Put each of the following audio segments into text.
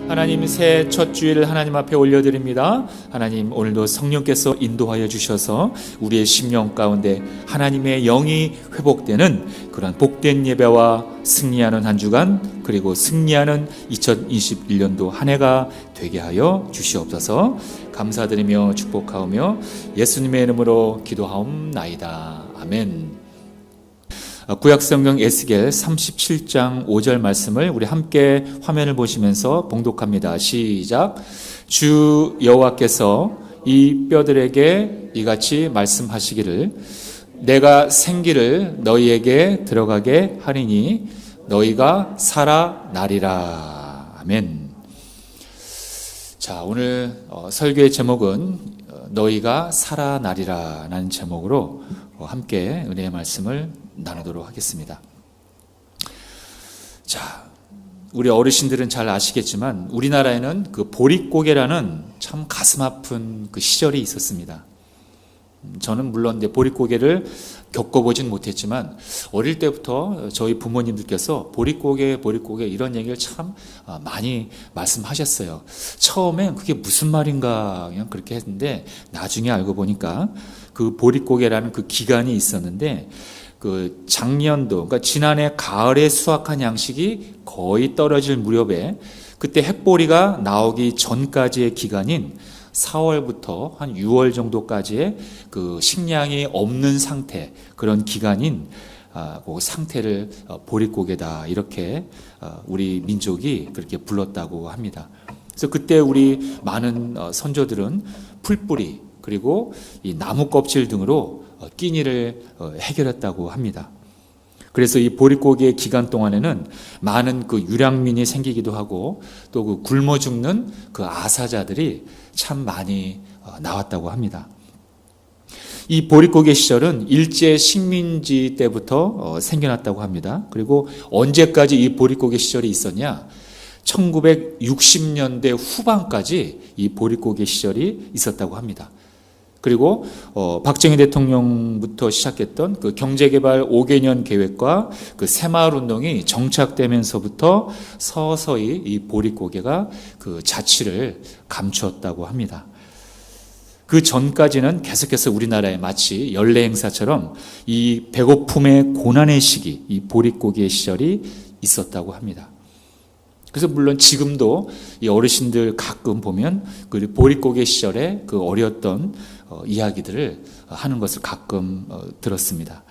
하나님, 새해 첫 주일 하나님 앞에 올려드립니다. 하나님, 오늘도 성령께서 인도하여 주셔서 우리의 심령 가운데 하나님의 영이 회복되는 그런 복된 예배와 승리하는 한 주간, 그리고 승리하는 2021년도 한 해가 되게 하여 주시옵소서. 감사드리며 축복하오며 예수님의 이름으로 기도하옵나이다. 아멘. 구약성경 에스겔 37장 5절 말씀을 우리 함께 화면을 보시면서 봉독합니다. 시작. 주 여호와께서 이 뼈들에게 이같이 말씀하시기를, 내가 생기를 너희에게 들어가게 하리니 너희가 살아나리라. 아멘. 자, 오늘 설교의 제목은 너희가 살아나리라 라는 제목으로 함께 은혜의 말씀을 나누도록 하겠습니다. 자, 우리 어르신들은 잘 아시겠지만 우리나라에는 그 보릿고개라는 참 가슴 아픈 그 시절이 있었습니다. 저는 물론 이제 보릿고개를 겪어보진 못했지만 어릴 때부터 저희 부모님들께서 보릿고개 이런 얘기를 참 많이 말씀하셨어요. 처음엔 그게 무슨 말인가 그냥 그렇게 했는데 나중에 알고 보니까 그 보릿고개라는 그 기간이 있었는데, 그 작년도, 그러니까 지난해 가을에 수확한 양식이 거의 떨어질 무렵에 그때 햇보리가 나오기 전까지의 기간인 4월부터 한 6월 정도까지의 그 식량이 없는 상태, 그런 기간인 그 상태를 보릿고개다, 이렇게 우리 민족이 그렇게 불렀다고 합니다. 그래서 그때 우리 많은 선조들은 풀뿌리 그리고 이 나무 껍질 등으로 끼니를 해결했다고 합니다. 그래서 이 보릿고개의 기간 동안에는 많은 그 유량민이 생기기도 하고 또 그 굶어 죽는 그 아사자들이 참 많이 나왔다고 합니다. 이 보릿고개 시절은 일제 식민지 때부터 생겨났다고 합니다. 그리고 언제까지 이 보릿고개 시절이 있었냐? 1960년대 후반까지 이 보릿고개 시절이 있었다고 합니다. 그리고 박정희 대통령부터 시작했던 그 경제개발 5개년 계획과 그 새마을 운동이 정착되면서부터 서서히 이 보릿고개가 그 자취를 감추었다고 합니다. 그 전까지는 계속해서 우리나라에 마치 연례 행사처럼 이 배고픔의 고난의 시기, 이 보릿고개의 시절이 있었다고 합니다. 그래서 물론 지금도 이 어르신들 가끔 보면 그 보릿고개 시절에 그 어려웠던 이야기들을 하는 것을 가끔 들었습니다.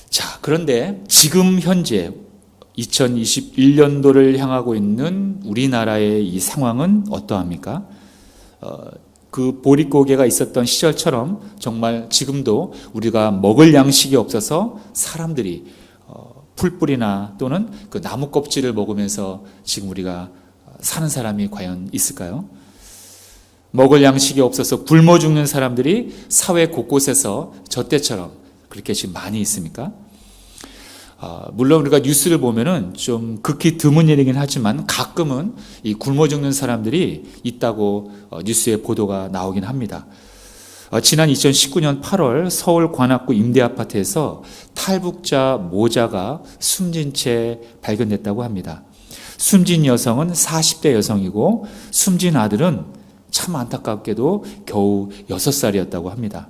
자, 그런데 지금 현재 2021년도를 향하고 있는 우리나라의 이 상황은 어떠합니까? 그 보릿고개가 있었던 시절처럼 정말 지금도 우리가 먹을 양식이 없어서 사람들이 풀뿌리나 또는 그 나무 껍질을 먹으면서 지금 우리가 사는 사람이 과연 있을까요? 먹을 양식이 없어서 굶어 죽는 사람들이 사회 곳곳에서 저 때처럼 그렇게 지금 많이 있습니까? 물론 우리가 뉴스를 보면은 좀 극히 드문 일이긴 하지만 가끔은 이 굶어 죽는 사람들이 있다고 뉴스에 보도가 나오긴 합니다. 지난 2019년 8월 서울 관악구 임대아파트에서 탈북자 모자가 숨진 채 발견됐다고 합니다. 숨진 여성은 40대 여성이고 숨진 아들은 참 안타깝게도 겨우 6살이었다고 합니다.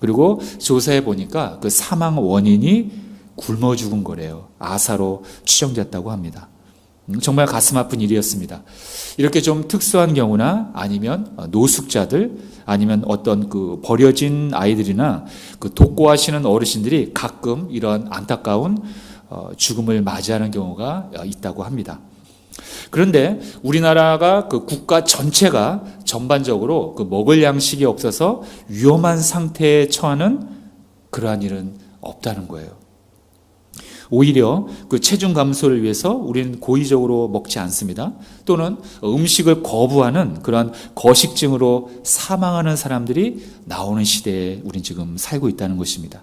그리고 조사해 보니까 그 사망 원인이 굶어 죽은 거래요. 아사로 추정됐다고 합니다. 정말 가슴 아픈 일이었습니다. 이렇게 좀 특수한 경우나 아니면 노숙자들, 아니면 어떤 그 버려진 아이들이나 그 독고하시는 어르신들이 가끔 이런 안타까운 죽음을 맞이하는 경우가 있다고 합니다. 그런데 우리나라가 그 국가 전체가 전반적으로 그 먹을 양식이 없어서 위험한 상태에 처하는 그러한 일은 없다는 거예요. 오히려 그 체중 감소를 위해서 우리는 고의적으로 먹지 않습니다. 또는 음식을 거부하는 그런 거식증으로 사망하는 사람들이 나오는 시대에 우린 지금 살고 있다는 것입니다.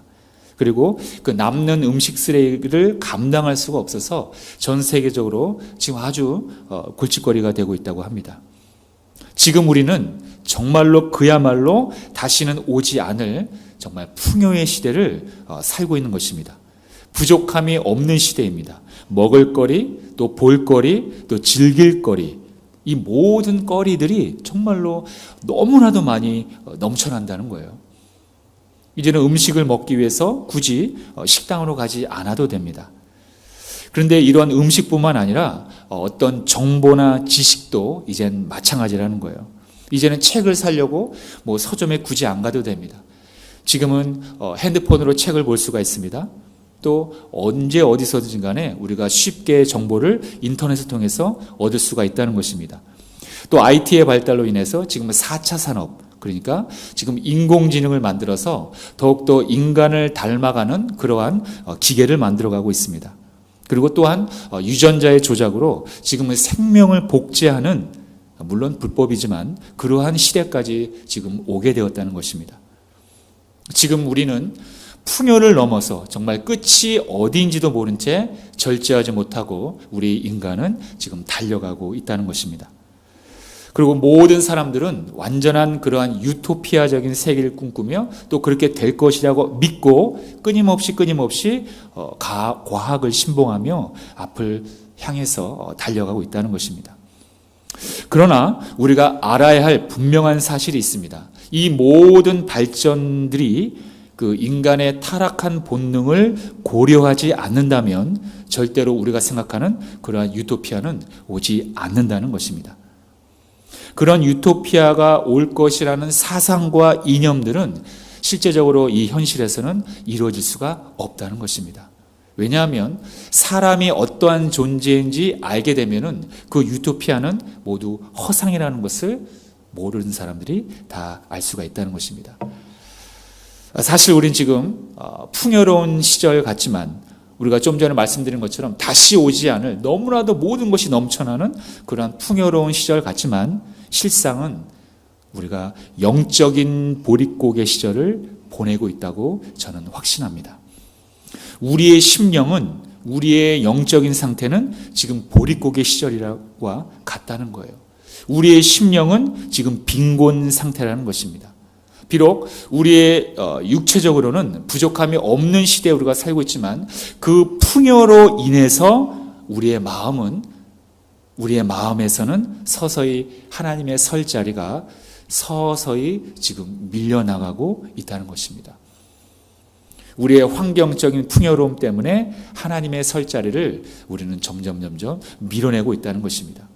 그리고 그 남는 음식 쓰레기를 감당할 수가 없어서 전 세계적으로 지금 아주 골칫거리가 되고 있다고 합니다. 지금 우리는 정말로 그야말로 다시는 오지 않을 정말 풍요의 시대를 살고 있는 것입니다. 부족함이 없는 시대입니다. 먹을거리, 또 볼거리, 또 즐길거리, 이 모든 거리들이 정말로 너무나도 많이 넘쳐난다는 거예요. 이제는 음식을 먹기 위해서 굳이 식당으로 가지 않아도 됩니다. 그런데 이러한 음식뿐만 아니라 어떤 정보나 지식도 이젠 마찬가지라는 거예요. 이제는 책을 사려고 서점에 굳이 안 가도 됩니다. 지금은 핸드폰으로 책을 볼 수가 있습니다. 또 언제 어디서든 간에 우리가 쉽게 정보를 인터넷을 통해서 얻을 수가 있다는 것입니다. 또 IT의 발달로 인해서 지금은 4차 산업, 그러니까 지금 인공지능을 만들어서 더욱더 인간을 닮아가는 그러한 기계를 만들어가고 있습니다. 그리고 또한 유전자의 조작으로 지금은 생명을 복제하는, 물론 불법이지만 그러한 시대까지 지금 오게 되었다는 것입니다. 지금 우리는 풍요를 넘어서 정말 끝이 어디인지도 모른 채 절제하지 못하고 우리 인간은 지금 달려가고 있다는 것입니다. 그리고 모든 사람들은 완전한 그러한 유토피아적인 세계를 꿈꾸며 또 그렇게 될 것이라고 믿고 끊임없이 과학을 신봉하며 앞을 향해서 달려가고 있다는 것입니다. 그러나 우리가 알아야 할 분명한 사실이 있습니다. 이 모든 발전들이 그 인간의 타락한 본능을 고려하지 않는다면 절대로 우리가 생각하는 그러한 유토피아는 오지 않는다는 것입니다. 그런 유토피아가 올 것이라는 사상과 이념들은 실제적으로 이 현실에서는 이루어질 수가 없다는 것입니다. 왜냐하면 사람이 어떠한 존재인지 알게 되면은 그 유토피아는 모두 허상이라는 것을 모르는 사람들이 다 알 수가 있다는 것입니다. 사실 우린 지금 풍요로운 시절 같지만 우리가 좀 전에 말씀드린 것처럼 다시 오지 않을 너무나도 모든 것이 넘쳐나는 그러한 풍요로운 시절 같지만 실상은 우리가 영적인 보릿고개 시절을 보내고 있다고 저는 확신합니다. 우리의 심령은, 우리의 영적인 상태는 지금 보릿고개 시절이와 같다는 거예요. 우리의 심령은 지금 빈곤 상태라는 것입니다. 비록 우리의 육체적으로는 부족함이 없는 시대에 우리가 살고 있지만 그 풍요로 인해서 우리의 마음에서는 서서히 하나님의 설 자리가 서서히 지금 밀려나가고 있다는 것입니다. 우리의 환경적인 풍요로움 때문에 하나님의 설 자리를 우리는 점점 밀어내고 있다는 것입니다.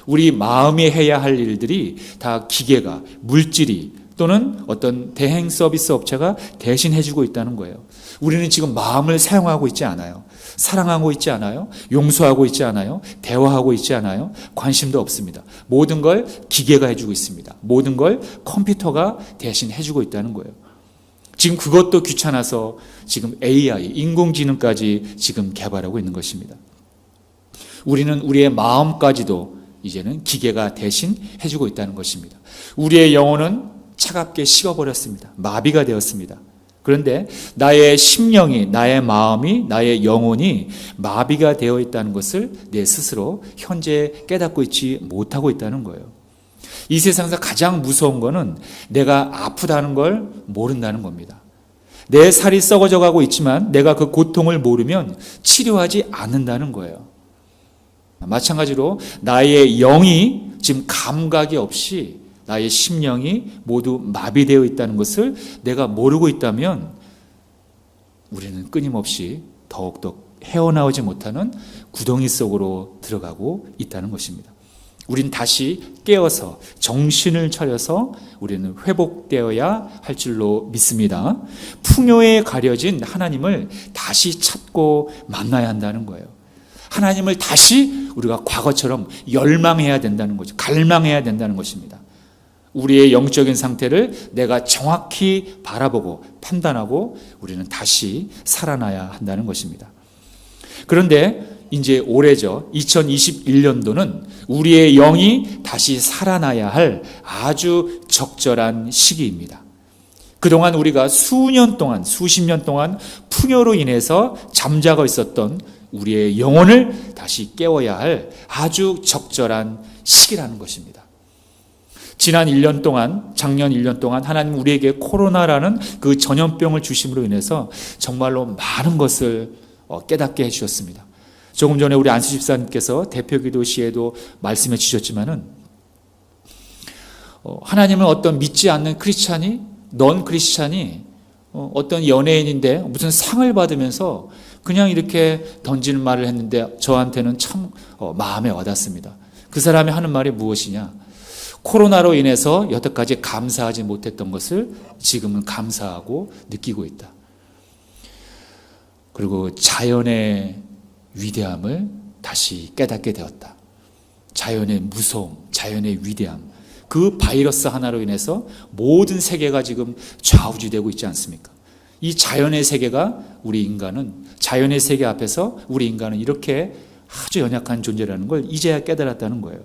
우리 마음이 해야 할 일들이 다 기계가, 물질이 또는 어떤 대행 서비스 업체가 대신 해주고 있다는 거예요. 우리는 지금 마음을 사용하고 있지 않아요. 사랑하고 있지 않아요. 용서하고 있지 않아요. 대화하고 있지 않아요. 관심도 없습니다. 모든 걸 기계가 해주고 있습니다. 모든 걸 컴퓨터가 대신 해주고 있다는 거예요. 지금 그것도 귀찮아서 지금 AI, 인공지능까지 지금 개발하고 있는 것입니다. 우리는 우리의 마음까지도 이제는 기계가 대신 해주고 있다는 것입니다. 우리의 영혼은 차갑게 식어버렸습니다. 마비가 되었습니다. 그런데 나의 심령이, 나의 마음이, 나의 영혼이 마비가 되어 있다는 것을 내 스스로 현재 깨닫고 있지 못하고 있다는 거예요. 이 세상에서 가장 무서운 거는 내가 아프다는 걸 모른다는 겁니다. 내 살이 썩어져 가고 있지만 내가 그 고통을 모르면 치료하지 않는다는 거예요. 마찬가지로 나의 영이 지금 감각이 없이 나의 심령이 모두 마비되어 있다는 것을 내가 모르고 있다면 우리는 끊임없이 더욱더 헤어나오지 못하는 구덩이 속으로 들어가고 있다는 것입니다. 우린 다시 깨어서 정신을 차려서 우리는 회복되어야 할 줄로 믿습니다. 풍요에 가려진 하나님을 다시 찾고 만나야 한다는 거예요. 하나님을 다시 우리가 과거처럼 열망해야 된다는 거죠. 갈망해야 된다는 것입니다. 우리의 영적인 상태를 내가 정확히 바라보고 판단하고 우리는 다시 살아나야 한다는 것입니다. 그런데 이제 올해죠. 2021년도는 우리의 영이 다시 살아나야 할 아주 적절한 시기입니다. 그동안 우리가 수년 동안, 수십 년 동안 풍요로 인해서 잠자고 있었던 우리의 영혼을 다시 깨워야 할 아주 적절한 시기라는 것입니다. 지난 1년 동안, 작년 1년 동안 하나님 우리에게 코로나라는 그 전염병을 주심으로 인해서 정말로 많은 것을 깨닫게 해주셨습니다. 조금 전에 우리 안수 집사님께서 대표기도 시에도 말씀해 주셨지만은 하나님을 어떤 믿지 않는 크리스찬이, 넌 크리스찬이 어떤 연예인인데 무슨 상을 받으면서 그냥 이렇게 던지는 말을 했는데 저한테는 참 마음에 와닿습니다. 그 사람이 하는 말이 무엇이냐? 코로나로 인해서 여태까지 감사하지 못했던 것을 지금은 감사하고 느끼고 있다. 그리고 자연의 위대함을 다시 깨닫게 되었다. 자연의 무서움, 자연의 위대함. 그 바이러스 하나로 인해서 모든 세계가 지금 좌우지되고 있지 않습니까? 이 자연의 세계가 우리 인간은, 자연의 세계 앞에서 우리 인간은 이렇게 아주 연약한 존재라는 걸 이제야 깨달았다는 거예요.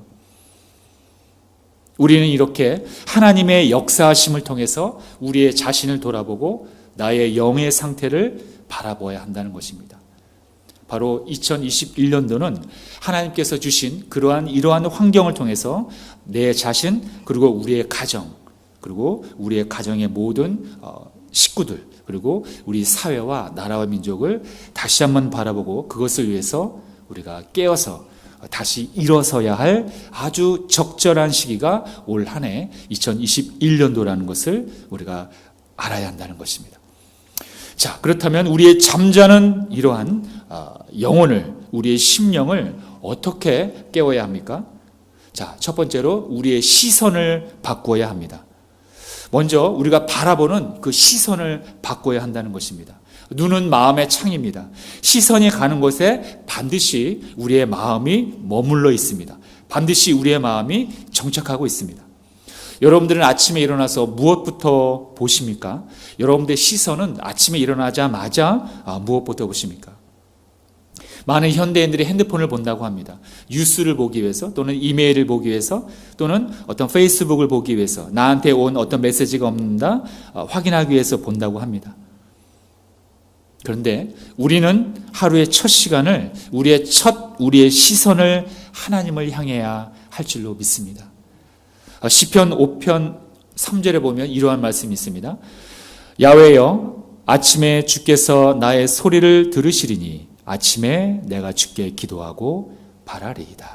우리는 이렇게 하나님의 역사하심을 통해서 우리의 자신을 돌아보고 나의 영의 상태를 바라보아야 한다는 것입니다. 바로 2021년도는 하나님께서 주신 이러한 환경을 통해서 내 자신, 그리고 우리의 가정, 그리고 우리의 가정의 모든 식구들, 그리고 우리 사회와 나라와 민족을 다시 한번 바라보고 그것을 위해서 우리가 깨어서 다시 일어서야 할 아주 적절한 시기가 올 한 해 2021년도라는 것을 우리가 알아야 한다는 것입니다. 자, 그렇다면 우리의 잠자는 이러한 영혼을, 우리의 심령을 어떻게 깨워야 합니까? 자, 첫 번째로 우리의 시선을 바꿔야 합니다. 먼저 우리가 바라보는 그 시선을 바꿔야 한다는 것입니다. 눈은 마음의 창입니다. 시선이 가는 곳에 반드시 우리의 마음이 머물러 있습니다. 반드시 우리의 마음이 정착하고 있습니다. 여러분들은 아침에 일어나서 무엇부터 보십니까? 여러분들의 시선은 아침에 일어나자마자 무엇부터 보십니까? 많은 현대인들이 핸드폰을 본다고 합니다. 뉴스를 보기 위해서, 또는 이메일을 보기 위해서, 또는 어떤 페이스북을 보기 위해서, 나한테 온 어떤 메시지가 없는가 확인하기 위해서 본다고 합니다. 그런데 우리는 하루의 첫 시간을, 우리의 시선을 하나님을 향해야 할 줄로 믿습니다. 시편 5편 3절에 보면 이러한 말씀이 있습니다. 야훼여, 아침에 주께서 나의 소리를 들으시리니 아침에 내가 주께 기도하고 바라리이다.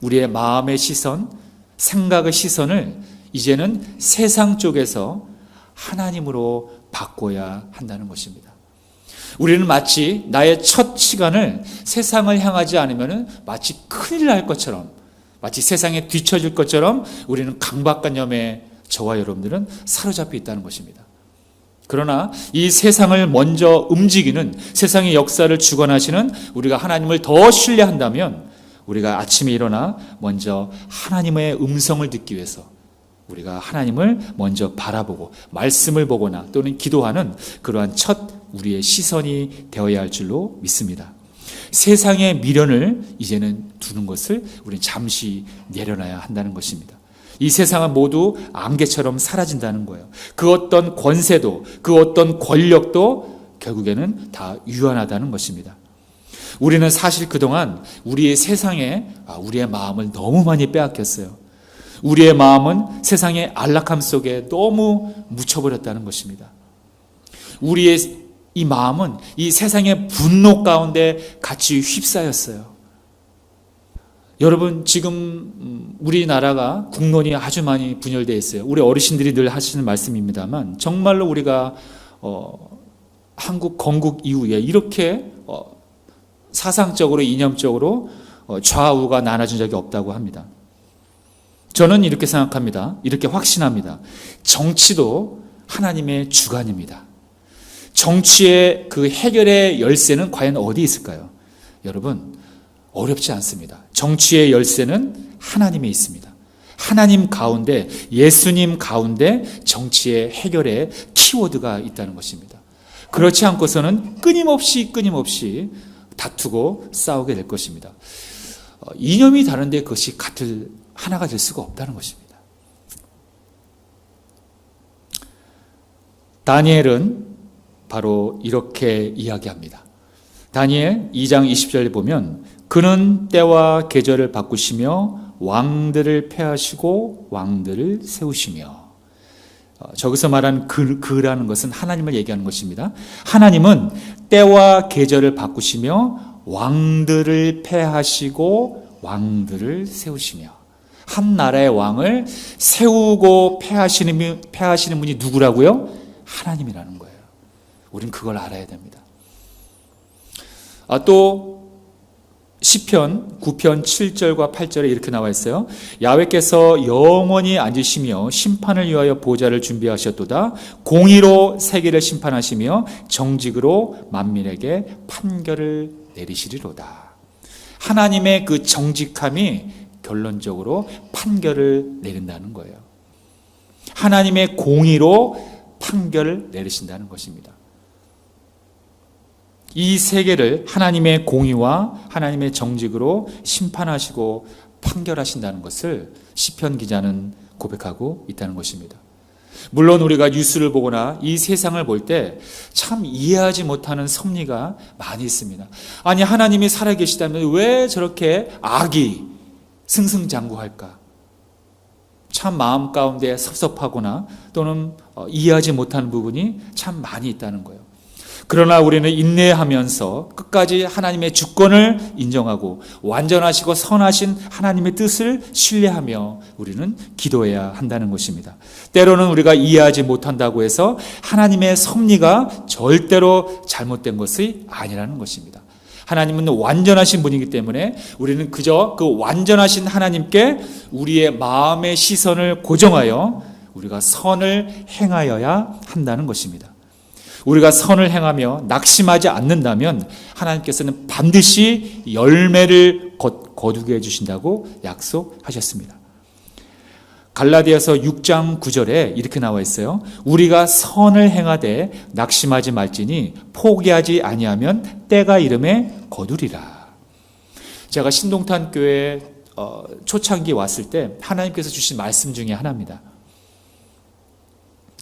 우리의 마음의 시선, 생각의 시선을 이제는 세상 쪽에서 하나님으로 바꿔야 한다는 것입니다. 우리는 마치 나의 첫 시간을 세상을 향하지 않으면 마치 큰일 날 것처럼, 마치 세상에 뒤처질 것처럼 우리는 강박관념에 저와 여러분들은 사로잡혀 있다는 것입니다. 그러나 이 세상을 먼저 움직이는, 세상의 역사를 주관하시는 우리가 하나님을 더 신뢰한다면 우리가 아침에 일어나 먼저 하나님의 음성을 듣기 위해서 우리가 하나님을 먼저 바라보고 말씀을 보거나 또는 기도하는 그러한 첫 우리의 시선이 되어야 할 줄로 믿습니다. 세상의 미련을 이제는 두는 것을 우리는 잠시 내려놔야 한다는 것입니다. 이 세상은 모두 안개처럼 사라진다는 거예요. 그 어떤 권세도, 그 어떤 권력도 결국에는 다 유한하다는 것입니다. 우리는 사실 그동안 우리의 세상에 우리의 마음을 너무 많이 빼앗겼어요. 우리의 마음은 세상의 안락함 속에 너무 묻혀버렸다는 것입니다. 우리의 이 마음은 이 세상의 분노 가운데 같이 휩싸였어요. 여러분, 지금 우리나라가 국론이 아주 많이 분열되어 있어요. 우리 어르신들이 늘 하시는 말씀입니다만 정말로 우리가 한국 건국 이후에 이렇게 사상적으로, 이념적으로 좌우가 나눠진 적이 없다고 합니다. 저는 이렇게 생각합니다. 이렇게 확신합니다. 정치도 하나님의 주관입니다. 정치의 그 해결의 열쇠는 과연 어디 있을까요? 여러분, 어렵지 않습니다. 정치의 열쇠는 하나님에 있습니다. 하나님 가운데, 예수님 가운데 정치의 해결의 키워드가 있다는 것입니다. 그렇지 않고서는 끊임없이 다투고 싸우게 될 것입니다. 이념이 다른데 그것이 하나가 될 수가 없다는 것입니다. 다니엘은 바로 이렇게 이야기합니다. 다니엘 2장 20절에 보면 그는 때와 계절을 바꾸시며 왕들을 폐하시고 왕들을 세우시며, 저기서 말하는 그라는 것은 하나님을 얘기하는 것입니다. 하나님은 때와 계절을 바꾸시며 왕들을 폐하시고 왕들을 세우시며, 한 나라의 왕을 세우고 패하시는 분이 누구라고요? 하나님이라는 거예요. 우린 그걸 알아야 됩니다. 또 시편 9편 7절과 8절에 이렇게 나와 있어요. 야훼께서 영원히 앉으시며 심판을 위하여 보좌를 준비하셨도다. 공의로 세계를 심판하시며 정직으로 만민에게 판결을 내리시리로다. 하나님의 그 정직함이 결론적으로 판결을 내린다는 거예요. 하나님의 공의로 판결을 내리신다는 것입니다. 이 세계를 하나님의 공의와 하나님의 정직으로 심판하시고 판결하신다는 것을 시편 기자는 고백하고 있다는 것입니다. 물론 우리가 뉴스를 보거나 이 세상을 볼 때 참 이해하지 못하는 섭리가 많이 있습니다. 아니, 하나님이 살아계시다면 왜 저렇게 악이 승승장구할까? 참 마음 가운데 섭섭하거나 또는 이해하지 못하는 부분이 참 많이 있다는 거예요. 그러나 우리는 인내하면서 끝까지 하나님의 주권을 인정하고 완전하시고 선하신 하나님의 뜻을 신뢰하며 우리는 기도해야 한다는 것입니다. 때로는 우리가 이해하지 못한다고 해서 하나님의 섭리가 절대로 잘못된 것이 아니라는 것입니다. 하나님은 완전하신 분이기 때문에 우리는 그저 그 완전하신 하나님께 우리의 마음의 시선을 고정하여 우리가 선을 행하여야 한다는 것입니다. 우리가 선을 행하며 낙심하지 않는다면 하나님께서는 반드시 열매를 거두게 해주신다고 약속하셨습니다. 갈라디아서 6장 9절에 이렇게 나와 있어요. 우리가 선을 행하되 낙심하지 말지니 포기하지 아니하면 때가 이름에 거두리라. 제가 신동탄 교회 초창기 왔을 때 하나님께서 주신 말씀 중에 하나입니다.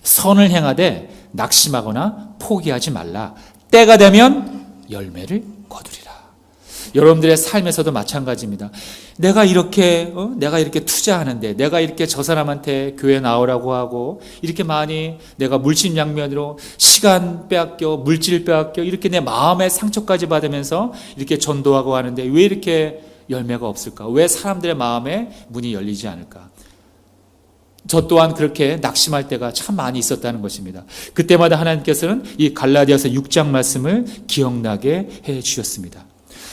선을 행하되 낙심하거나 포기하지 말라. 때가 되면 열매를 거두리라. 여러분들의 삶에서도 마찬가지입니다. 내가 이렇게 투자하는데, 내가 이렇게 저 사람한테 교회 나오라고 하고, 이렇게 많이 내가 물심양면으로 시간 빼앗겨, 물질 빼앗겨, 이렇게 내 마음의 상처까지 받으면서 이렇게 전도하고 하는데 왜 이렇게 열매가 없을까? 왜 사람들의 마음에 문이 열리지 않을까? 저 또한 그렇게 낙심할 때가 참 많이 있었다는 것입니다. 그때마다 하나님께서는 이 갈라디아서 6장 말씀을 기억나게 해 주셨습니다.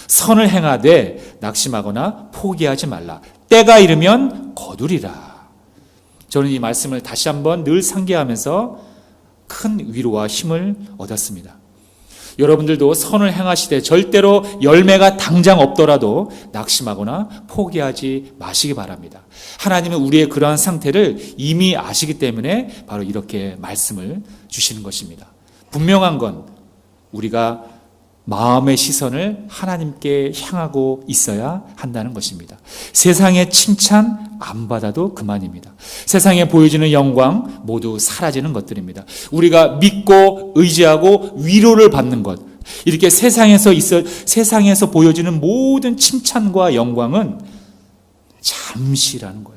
선을 행하되 낙심하거나 포기하지 말라. 때가 이르면 거두리라. 저는 이 말씀을 다시 한번 늘 상기하면서 큰 위로와 힘을 얻었습니다. 여러분들도 선을 행하시되 절대로 열매가 당장 없더라도 낙심하거나 포기하지 마시기 바랍니다. 하나님은 우리의 그러한 상태를 이미 아시기 때문에 바로 이렇게 말씀을 주시는 것입니다. 분명한 건 우리가 마음의 시선을 하나님께 향하고 있어야 한다는 것입니다. 세상의 칭찬 안 받아도 그만입니다. 세상에 보여지는 영광 모두 사라지는 것들입니다. 우리가 믿고 의지하고 위로를 받는 것, 이렇게 세상에서 보여지는 모든 칭찬과 영광은 잠시라는 거예요.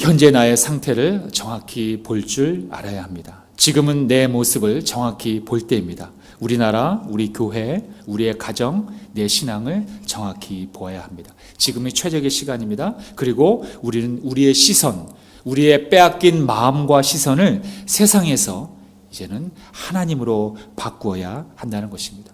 현재 나의 상태를 정확히 볼 줄 알아야 합니다. 지금은 내 모습을 정확히 볼 때입니다. 우리나라, 우리 교회, 우리의 가정, 내 신앙을 정확히 보아야 합니다. 지금이 최적의 시간입니다. 그리고 우리는 우리의 시선, 우리의 빼앗긴 마음과 시선을 세상에서 이제는 하나님으로 바꾸어야 한다는 것입니다.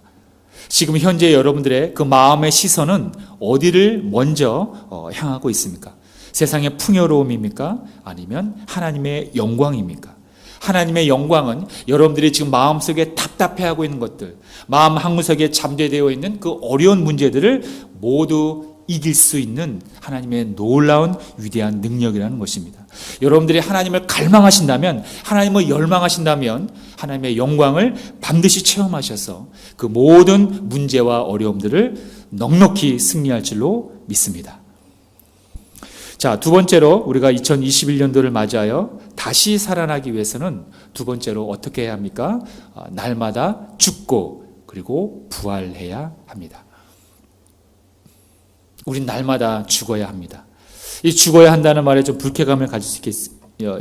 지금 현재 여러분들의 그 마음의 시선은 어디를 먼저 향하고 있습니까? 세상의 풍요로움입니까? 아니면 하나님의 영광입니까? 하나님의 영광은 여러분들이 지금 마음속에 답답해하고 있는 것들, 마음 한구석에 잠재되어 있는 그 어려운 문제들을 모두 이길 수 있는 하나님의 놀라운 위대한 능력이라는 것입니다. 여러분들이 하나님을 갈망하신다면, 하나님을 열망하신다면 하나님의 영광을 반드시 체험하셔서 그 모든 문제와 어려움들을 넉넉히 승리할 줄로 믿습니다. 자, 두 번째로 우리가 2021년도를 맞이하여 다시 살아나기 위해서는 두 번째로 어떻게 해야 합니까? 날마다 죽고 그리고 부활해야 합니다. 우린 날마다 죽어야 합니다. 이 죽어야 한다는 말에 좀 불쾌감을 가질 수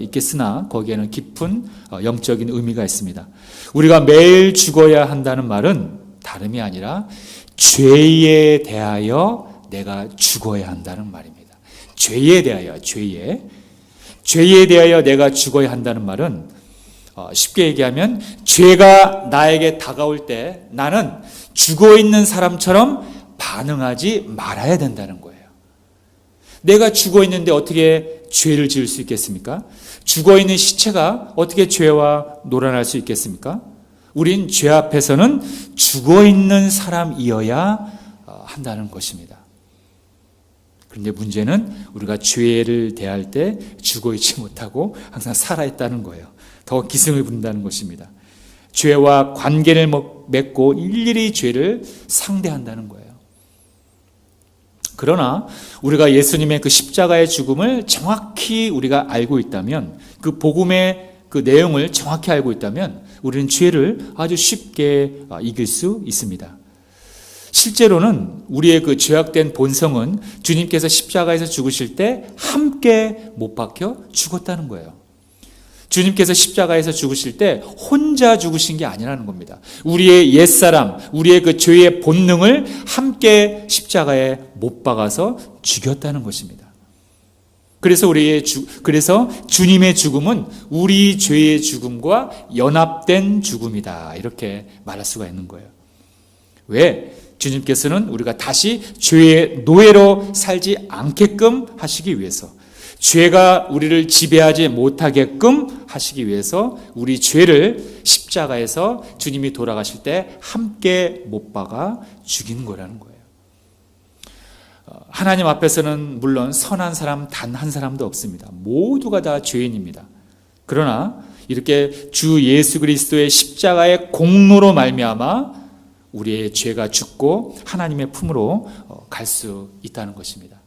있겠으나 거기에는 깊은 영적인 의미가 있습니다. 우리가 매일 죽어야 한다는 말은 다름이 아니라 죄에 대하여 내가 죽어야 한다는 말입니다. 죄에 대하여, 죄에 대하여 내가 죽어야 한다는 말은 쉽게 얘기하면 죄가 나에게 다가올 때 나는 죽어 있는 사람처럼 반응하지 말아야 된다는 거예요. 내가 죽어 있는데 어떻게 죄를 지을 수 있겠습니까? 죽어 있는 시체가 어떻게 죄와 놀아날 수 있겠습니까? 우린 죄 앞에서는 죽어 있는 사람이어야 한다는 것입니다. 그런데 문제는 우리가 죄를 대할 때 죽어 있지 못하고 항상 살아있다는 거예요. 더 기승을 부린다는 것입니다. 죄와 관계를 맺고 일일이 죄를 상대한다는 거예요. 그러나 우리가 예수님의 그 십자가의 죽음을 정확히 우리가 알고 있다면, 그 복음의 그 내용을 정확히 알고 있다면 우리는 죄를 아주 쉽게 이길 수 있습니다. 실제로는 우리의 그 죄악된 본성은 주님께서 십자가에서 죽으실 때 함께 못 박혀 죽었다는 거예요. 주님께서 십자가에서 죽으실 때 혼자 죽으신 게 아니라는 겁니다. 우리의 옛사람, 우리의 그 죄의 본능을 함께 십자가에 못 박아서 죽였다는 것입니다. 그래서 그래서 주님의 죽음은 우리 죄의 죽음과 연합된 죽음이다, 이렇게 말할 수가 있는 거예요. 왜? 주님께서는 우리가 다시 죄의 노예로 살지 않게끔 하시기 위해서, 죄가 우리를 지배하지 못하게끔 하시기 위해서 우리 죄를 십자가에서 주님이 돌아가실 때 함께 못 박아 죽인 거라는 거예요. 하나님 앞에서는 물론 선한 사람 단 한 사람도 없습니다. 모두가 다 죄인입니다. 그러나 이렇게 주 예수 그리스도의 십자가의 공로로 말미암아 우리의 죄가 죽고 하나님의 품으로 갈 수 있다는 것입니다.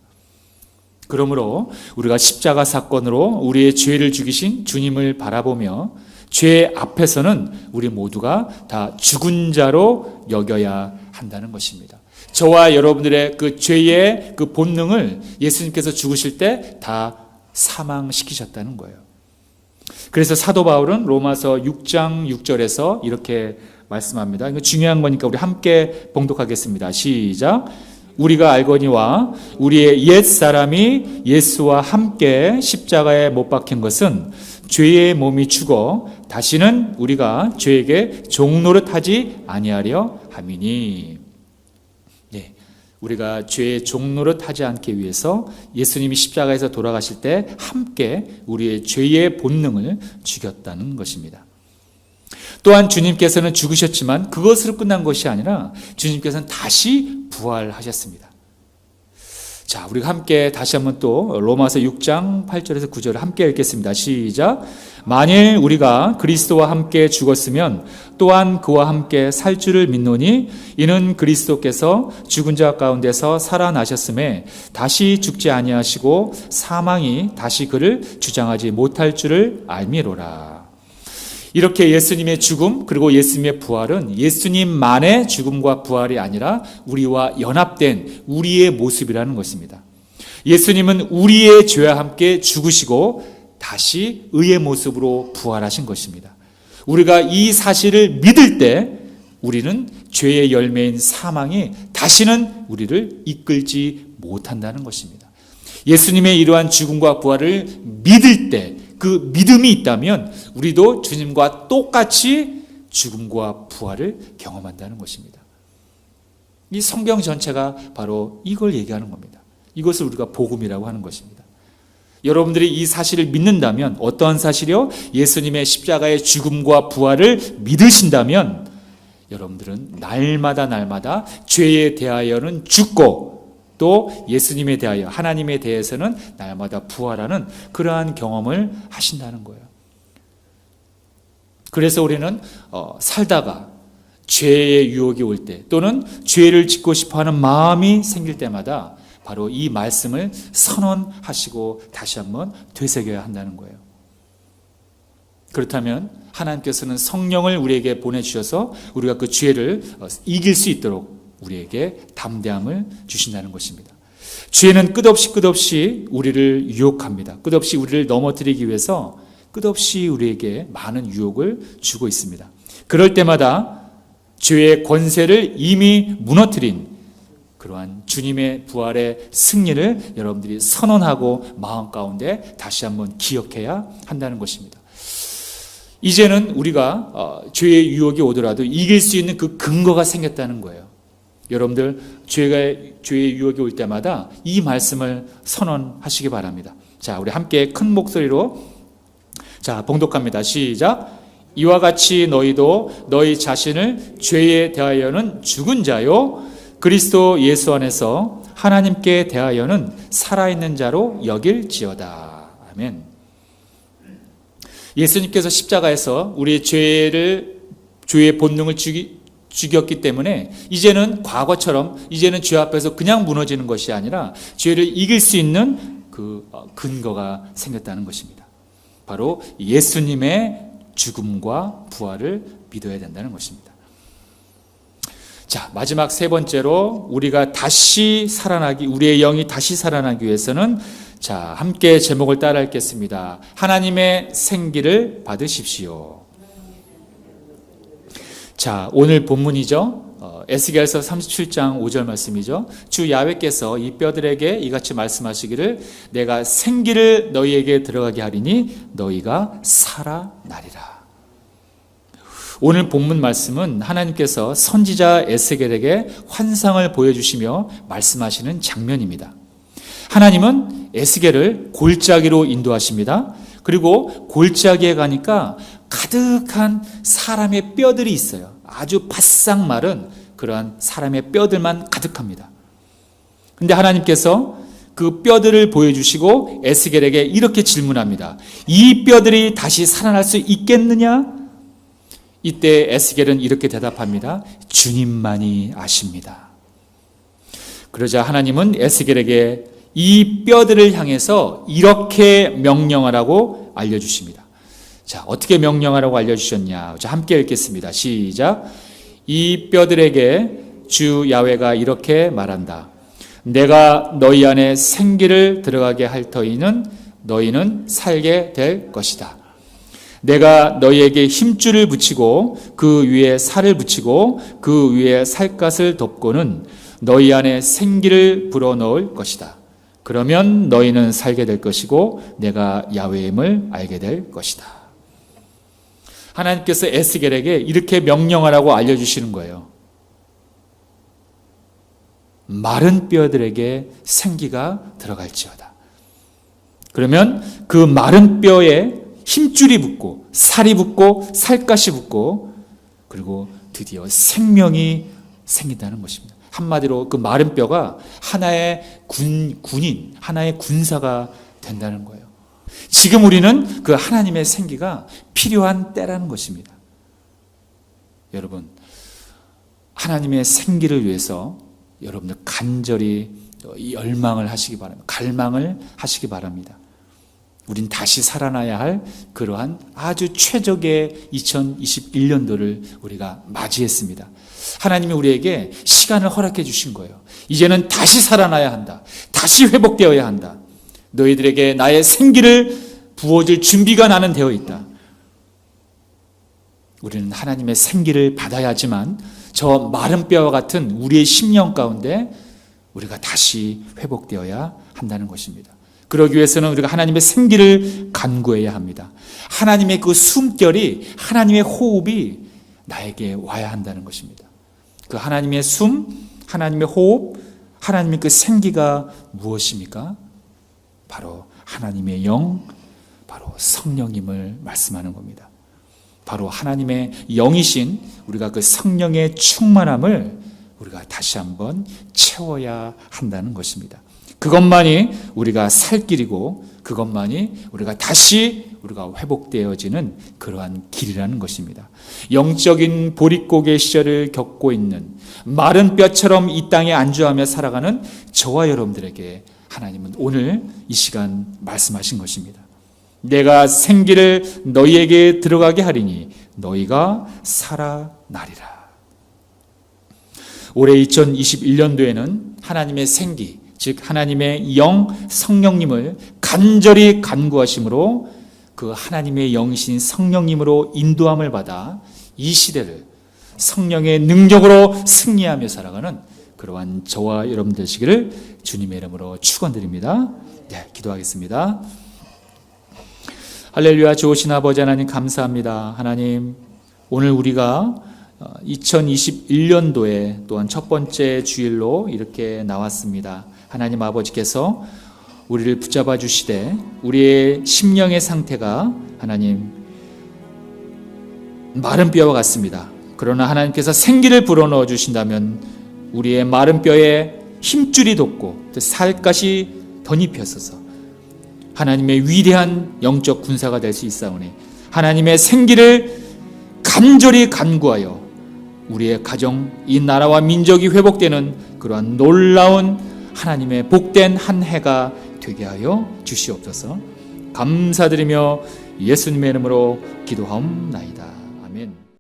그러므로 우리가 십자가 사건으로 우리의 죄를 죽이신 주님을 바라보며 죄 앞에서는 우리 모두가 다 죽은 자로 여겨야 한다는 것입니다. 저와 여러분들의 그 죄의 그 본능을 예수님께서 죽으실 때 다 사망시키셨다는 거예요. 그래서 사도 바울은 로마서 6장 6절에서 이렇게 말씀합니다. 이거 중요한 거니까 우리 함께 봉독하겠습니다. 시작. 우리가 알거니와 우리의 옛 사람이 예수와 함께 십자가에 못 박힌 것은 죄의 몸이 죽어 다시는 우리가 죄에게 종노릇하지 아니하려 함이니. 네, 우리가 죄의 종노릇하지 않기 위해서 예수님이 십자가에서 돌아가실 때 함께 우리의 죄의 본능을 죽였다는 것입니다. 또한 주님께서는 죽으셨지만 그것으로 끝난 것이 아니라 주님께서는 다시 부활하셨습니다. 자, 우리가 함께 다시 한번 또 로마서 6장 8절에서 9절을 함께 읽겠습니다. 시작. 만일 우리가 그리스도와 함께 죽었으면 또한 그와 함께 살 줄을 믿노니 이는 그리스도께서 죽은 자 가운데서 살아나셨음에 다시 죽지 아니하시고 사망이 다시 그를 주장하지 못할 줄을 알미로라. 이렇게 예수님의 죽음 그리고 예수님의 부활은 예수님만의 죽음과 부활이 아니라 우리와 연합된 우리의 모습이라는 것입니다. 예수님은 우리의 죄와 함께 죽으시고 다시 의의 모습으로 부활하신 것입니다. 우리가 이 사실을 믿을 때 우리는 죄의 열매인 사망이 다시는 우리를 이끌지 못한다는 것입니다. 예수님의 이러한 죽음과 부활을 믿을 때, 그 믿음이 있다면 우리도 주님과 똑같이 죽음과 부활을 경험한다는 것입니다. 이 성경 전체가 바로 이걸 얘기하는 겁니다. 이것을 우리가 복음이라고 하는 것입니다. 여러분들이 이 사실을 믿는다면, 어떠한 사실이요? 예수님의 십자가의 죽음과 부활을 믿으신다면 여러분들은 날마다 죄에 대하여는 죽고 또 예수님에 대하여, 하나님에 대해서는 날마다 부활하는 그러한 경험을 하신다는 거예요. 그래서 우리는 살다가 죄의 유혹이 올 때, 또는 죄를 짓고 싶어하는 마음이 생길 때마다 바로 이 말씀을 선언하시고 다시 한번 되새겨야 한다는 거예요. 그렇다면 하나님께서는 성령을 우리에게 보내주셔서 우리가 그 죄를 이길 수 있도록 우리에게 담대함을 주신다는 것입니다. 죄는 끝없이 우리를 유혹합니다. 끝없이 우리를 넘어뜨리기 위해서 끝없이 우리에게 많은 유혹을 주고 있습니다. 그럴 때마다 죄의 권세를 이미 무너뜨린 그러한 주님의 부활의 승리를 여러분들이 선언하고 마음 가운데 다시 한번 기억해야 한다는 것입니다. 이제는 우리가 죄의 유혹이 오더라도 이길 수 있는 그 근거가 생겼다는 거예요. 여러분들 죄의 유혹이 올 때마다 이 말씀을 선언하시기 바랍니다. 자, 우리 함께 큰 목소리로 자, 봉독합니다. 시작. 이와 같이 너희도 너희 자신을 죄에 대하여는 죽은 자요 그리스도 예수 안에서 하나님께 대하여는 살아있는 자로 여길지어다. 아멘. 예수님께서 십자가에서 우리의 죄의 본능을 죽였기 때문에 이제는 과거처럼 이제는 죄 앞에서 그냥 무너지는 것이 아니라 죄를 이길 수 있는 그 근거가 생겼다는 것입니다. 바로 예수님의 죽음과 부활을 믿어야 된다는 것입니다. 자, 마지막 세 번째로 우리가 다시 살아나기, 우리의 영이 다시 살아나기 위해서는 자, 함께 제목을 따라 읽겠습니다. 하나님의 생기를 받으십시오. 자, 오늘 본문이죠. 에스겔서 37장 5절 말씀이죠. 주 야훼께서 이 뼈들에게 이같이 말씀하시기를 내가 생기를 너희에게 들어가게 하리니 너희가 살아나리라. 오늘 본문 말씀은 하나님께서 선지자 에스겔에게 환상을 보여주시며 말씀하시는 장면입니다. 하나님은 에스겔을 골짜기로 인도하십니다. 그리고 골짜기에 가니까 가득한 사람의 뼈들이 있어요. 아주 바싹 마른 그러한 사람의 뼈들만 가득합니다. 근데 하나님께서 그 뼈들을 보여주시고 에스겔에게 이렇게 질문합니다. 이 뼈들이 다시 살아날 수 있겠느냐? 이때 에스겔은 이렇게 대답합니다. 주님만이 아십니다. 그러자 하나님은 에스겔에게 이 뼈들을 향해서 이렇게 명령하라고 알려주십니다. 자, 어떻게 명령하라고 알려주셨냐? 자, 함께 읽겠습니다. 시작. 이 뼈들에게 주 야훼가 이렇게 말한다. 내가 너희 안에 생기를 들어가게 할 터이는 너희는 살게 될 것이다. 내가 너희에게 힘줄을 붙이고 그 위에 살을 붙이고 그 위에 살갗을 덮고는 너희 안에 생기를 불어넣을 것이다. 그러면 너희는 살게 될 것이고 내가 야훼임을 알게 될 것이다. 하나님께서 에스겔에게 이렇게 명령하라고 알려주시는 거예요. 마른 뼈들에게 생기가 들어갈지어다. 그러면 그 마른 뼈에 힘줄이 붙고 살이 붙고 살갗이 붙고 그리고 드디어 생명이 생긴다는 것입니다. 한마디로 그 마른 뼈가 하나의 군인, 하나의 군사가 된다는 거예요. 지금 우리는 그 하나님의 생기가 필요한 때라는 것입니다. 여러분, 하나님의 생기를 위해서 여러분들 간절히 열망을 하시기 바랍니다. 갈망을 하시기 바랍니다. 우린 다시 살아나야 할 그러한 아주 최적의 2021년도를 우리가 맞이했습니다. 하나님이 우리에게 시간을 허락해 주신 거예요. 이제는 다시 살아나야 한다. 다시 회복되어야 한다. 너희들에게 나의 생기를 부어줄 준비가 나는 되어 있다. 우리는 하나님의 생기를 받아야지만 저 마른 뼈와 같은 우리의 심령 가운데 우리가 다시 회복되어야 한다는 것입니다. 그러기 위해서는 우리가 하나님의 생기를 간구해야 합니다. 하나님의 그 숨결이, 하나님의 호흡이 나에게 와야 한다는 것입니다. 그 하나님의 숨, 하나님의 호흡, 하나님의 그 생기가 무엇입니까? 바로 하나님의 영, 바로 성령임을 말씀하는 겁니다. 바로 하나님의 영이신 우리가 그 성령의 충만함을 우리가 다시 한번 채워야 한다는 것입니다. 그것만이 우리가 살 길이고 그것만이 우리가 다시 우리가 회복되어지는 그러한 길이라는 것입니다. 영적인 보릿고개 시절을 겪고 있는 마른 뼈처럼 이 땅에 안주하며 살아가는 저와 여러분들에게 하나님은 오늘 이 시간 말씀하신 것입니다. 내가 생기를 너희에게 들어가게 하리니 너희가 살아나리라. 올해 2021년도에는 하나님의 생기, 즉 하나님의 영 성령님을 간절히 간구하심으로 그 하나님의 영이신 성령님으로 인도함을 받아 이 시대를 성령의 능력으로 승리하며 살아가는 그러한 저와 여러분 되시기를 주님의 이름으로 축원드립니다. 네, 기도하겠습니다. 할렐루야. 좋으신 아버지 하나님 감사합니다. 하나님, 오늘 우리가 2021년도에 또한 첫 번째 주일로 이렇게 나왔습니다. 하나님 아버지께서 우리를 붙잡아 주시되 우리의 심령의 상태가 하나님 마른 뼈와 같습니다. 그러나 하나님께서 생기를 불어넣어 주신다면 우리의 마른 뼈에 힘줄이 돋고 살갗이 덧입혀서서 하나님의 위대한 영적 군사가 될 수 있사오니 하나님의 생기를 간절히 간구하여 우리의 가정, 이 나라와 민족이 회복되는 그러한 놀라운 하나님의 복된 한 해가 되게 하여 주시옵소서. 감사드리며 예수님의 이름으로 기도하옵나이다.